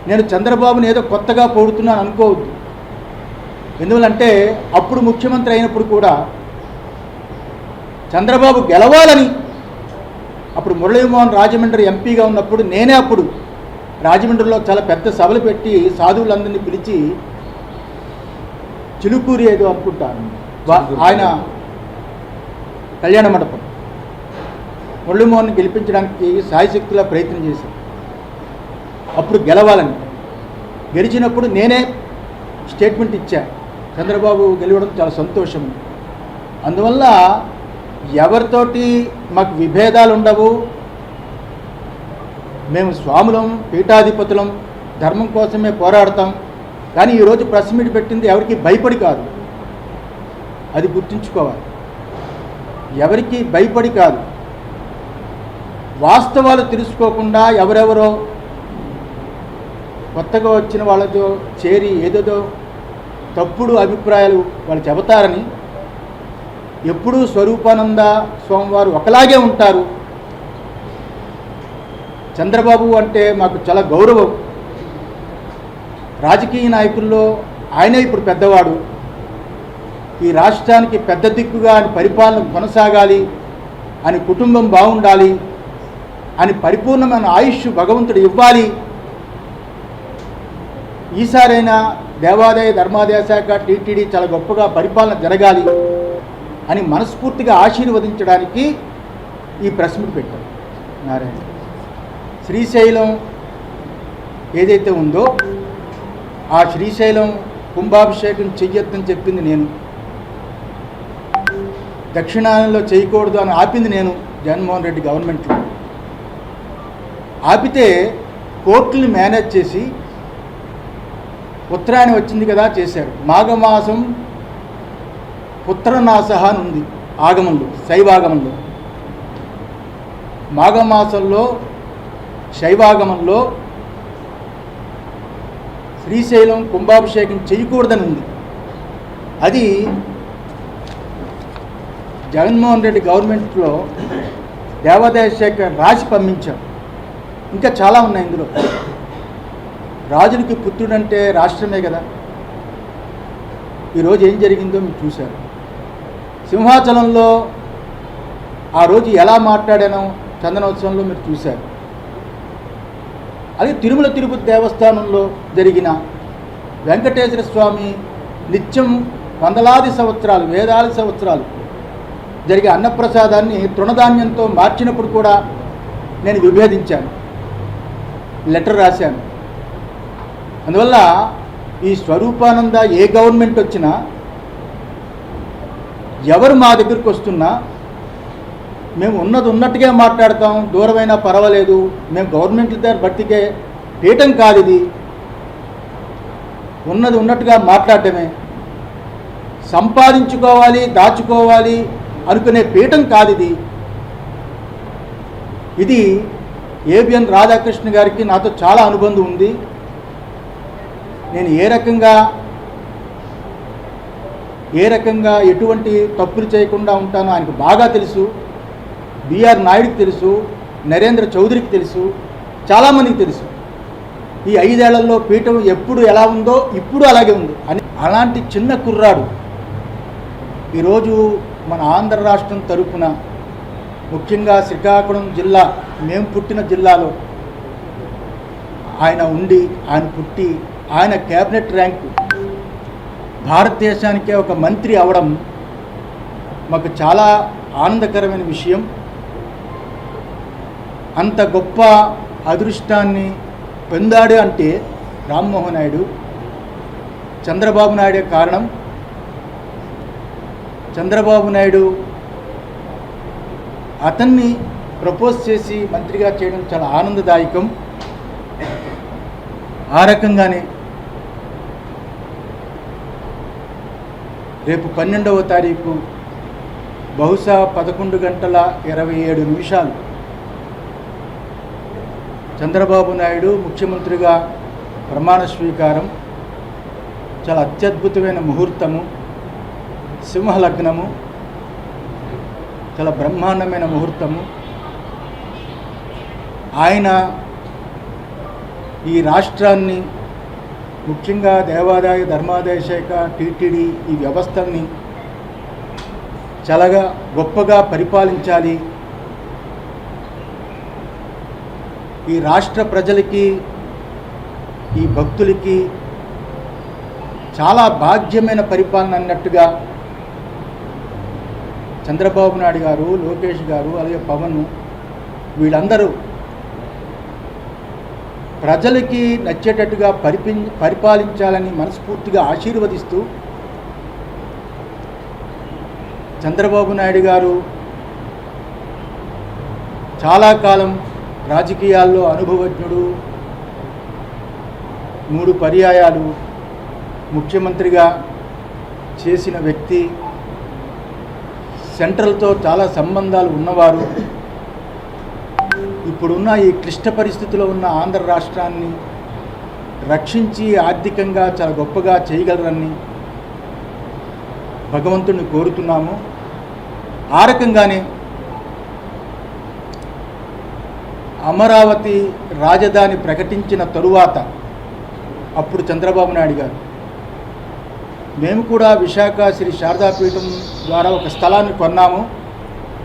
నేను చంద్రబాబుని ఏదో కొత్తగా పొగుడుతున్నాను అనుకోవద్దు. ఎందువల్లంటే అప్పుడు ముఖ్యమంత్రి అయినప్పుడు కూడా చంద్రబాబు గెలవాలని, అప్పుడు మురళీమోహన్ రాజమండ్రి ఎంపీగా ఉన్నప్పుడు నేనే అప్పుడు రాజమండ్రిలో చాలా పెద్ద సభలు పెట్టి సాధువులందరినీ పిలిచి, చిలుకూరి ఏదో అనుకుంటాను ఆయన కళ్యాణ మండపం, మురళీమోహన్ గెలిపించడానికి సాయశక్తిలా ప్రయత్నం చేశాను. అప్పుడు గెలవాలని, గెలిచినప్పుడు నేనే స్టేట్మెంట్ ఇచ్చా, చంద్రబాబు గెలవడం చాలా సంతోషం. అందువల్ల ఎవరితోటి మాకు విభేదాలు ఉండవు. మేము స్వాములం, పీఠాధిపతులం, ధర్మం కోసమే పోరాడతాం. కానీ ఈరోజు ప్రెస్ మీట్ పెట్టింది ఎవరికి భయపడి కాదు, అది గుర్తుంచుకోవాలి. ఎవరికి భయపడి కాదు, వాస్తవాలు తెలుసుకోకుండా ఎవరెవరో కొత్తగా వచ్చిన వాళ్ళతో చేరి ఏదేదో తప్పుడు అభిప్రాయాలు వాళ్ళు చెబుతారని. ఎప్పుడూ స్వరూపానంద స్వామివారు ఒకలాగే ఉంటారు. చంద్రబాబు అంటే మాకు చాలా గౌరవం. రాజకీయ నాయకుల్లో ఆయనే ఇప్పుడు పెద్దవాడు. ఈ రాష్ట్రానికి పెద్ద దిక్కుగా అని పరిపాలన కొనసాగాలి అని, కుటుంబం బాగుండాలి అని, పరిపూర్ణమైన ఆయుష్ భగవంతుడు ఇవ్వాలి. ఈసారైనా దేవాదాయ ధర్మాదాయ శాఖ టీటీడీ చాలా గొప్పగా పరిపాలన జరగాలి అని మనస్ఫూర్తిగా ఆశీర్వదించడానికి ఈ ప్రెస్ మీట్ పెట్టారు. నారాయణ శ్రీశైలం ఏదైతే ఉందో ఆ శ్రీశైలం కుంభాభిషేకం చెయ్యొద్దని చెప్పింది నేను, దక్షిణాయనంలో చేయకూడదు అని ఆపింది నేను. జగన్మోహన్ రెడ్డి గవర్నమెంట్లో ఆపితే కోర్టుని మేనేజ్ చేసి ఉత్తరాయణం వచ్చింది కదా చేశారు. మాఘమాసం పుత్రనాశ అని ఉంది ఆగమంలో, శైవాగమంలో. మాఘమాసంలో శైవాగమంలో శ్రీశైలం కుంభాభిషేకం చేయకూడదని ఉంది. అది జగన్మోహన్ రెడ్డి గవర్నమెంట్లో దేవాదాయ శాఖ రాసి పంపించాం. ఇంకా చాలా ఉన్నాయి ఇందులో. రాజులకి పుత్రుడంటే రాష్ట్రమే కదా. ఈరోజు ఏం జరిగిందో మీరు చూశారు. సింహాచలంలో ఆ రోజు ఎలా మాట్లాడానో చందనోత్సవంలో మీరు చూశారు. అది తిరుమల తిరుపతి దేవస్థానంలో జరిగిన వెంకటేశ్వర స్వామి నిత్యం వందలాది సంవత్సరాలు, వేలాది సంవత్సరాలు జరిగే అన్నప్రసాదాన్ని తృణధాన్యంతో మార్చినప్పుడు కూడా నేను విభేదించాను, లెటర్ రాశాను. అందువల్ల ఈ స్వరూపానంద ఏ గవర్నమెంట్ వచ్చినా, ఎవరు మా దగ్గరికి వస్తున్నా మేము ఉన్నది ఉన్నట్టుగా మాట్లాడతాం. దూరమైనా పర్వాలేదు, మేము గవర్నమెంట్ల దగ్గర బట్టికే పీఠం కాదు ఇది. ఉన్నది ఉన్నట్టుగా మాట్లాడటమే. సంపాదించుకోవాలి, దాచుకోవాలి అనుకునే పీఠం కాదు ఇది. ఇది ఏబిఎన్ రాధాకృష్ణ గారికి నాతో చాలా అనుబంధం ఉంది. నేను ఏ రకంగా ఎటువంటి తప్పులు చేయకుండా ఉంటానో ఆయనకు బాగా తెలుసు. బిఆర్ నాయుడికి తెలుసు, నరేంద్ర చౌదరికి తెలుసు, చాలామందికి తెలుసు. ఈ 5 ఏళ్లలో పీఠం ఎప్పుడు ఎలా ఉందో ఇప్పుడు అలాగే ఉంది అని. అలాంటి చిన్న కుర్రాడు ఈరోజు మన ఆంధ్ర రాష్ట్రం తరపున, ముఖ్యంగా శ్రీకాకుళం జిల్లా, మేము పుట్టిన జిల్లాలో ఆయన ఉండి, ఆయన పుట్టి, ఆయన క్యాబినెట్ ర్యాంకు భారతదేశానికే ఒక మంత్రి అవడం మాకు చాలా ఆనందకరమైన విషయం. అంత గొప్ప అదృష్టాన్ని పొందాడు అంటే రామ్మోహన్ నాయుడు, చంద్రబాబు నాయుడే కారణం. చంద్రబాబు నాయుడు అతన్ని ప్రపోజ్ చేసి మంత్రిగా చేయడం చాలా ఆనందదాయకం. ఆ రకంగానే రేపు 12వ తారీఖు బహుశా 11:27 చంద్రబాబు నాయుడు ముఖ్యమంత్రిగా ప్రమాణ స్వీకారం. చాలా అత్యద్భుతమైన ముహూర్తము, సింహలగ్నము, చాలా బ్రహ్మాండమైన ముహూర్తము. ఆయన ఈ రాష్ట్రాన్ని, ముఖ్యంగా దేవాదాయ ధర్మాదాయ శాఖ, టీటీడీ ఈ వ్యవస్థల్ని చాలా గొప్పగా పరిపాలించాలి. ఈ రాష్ట్ర ప్రజలకి, ఈ భక్తులకి చాలా భాగ్యమైన పరిపాలన అన్నట్టుగా చంద్రబాబు నాయుడు గారు, లోకేష్ గారు, అలాగే పవన్ వీళ్ళందరూ ప్రజలకి నచ్చేటట్టుగా పరిపాలించాలని మనస్ఫూర్తిగా ఆశీర్వదిస్తూ, చంద్రబాబు నాయుడు గారు చాలా కాలం రాజకీయాల్లో అనుభవజ్ఞుడు, 3 పర్యాయాలు ముఖ్యమంత్రిగా చేసిన వ్యక్తి, సెంట్రల్తో చాలా సంబంధాలు ఉన్నవారు. ఇప్పుడున్న ఈ క్లిష్ట పరిస్థితిలో ఉన్న ఆంధ్ర రాష్ట్రాన్ని రక్షించి ఆర్థికంగా చాలా గొప్పగా చేయగలరని భగవంతుడిని కోరుతున్నాము. ఆ రకంగానే అమరావతి రాజధాని ప్రకటించిన తరువాత అప్పుడు చంద్రబాబు నాయుడు గారు, మేము కూడా విశాఖ శ్రీ శారదాపీఠం ద్వారా ఒక స్థలాన్ని కొన్నాము.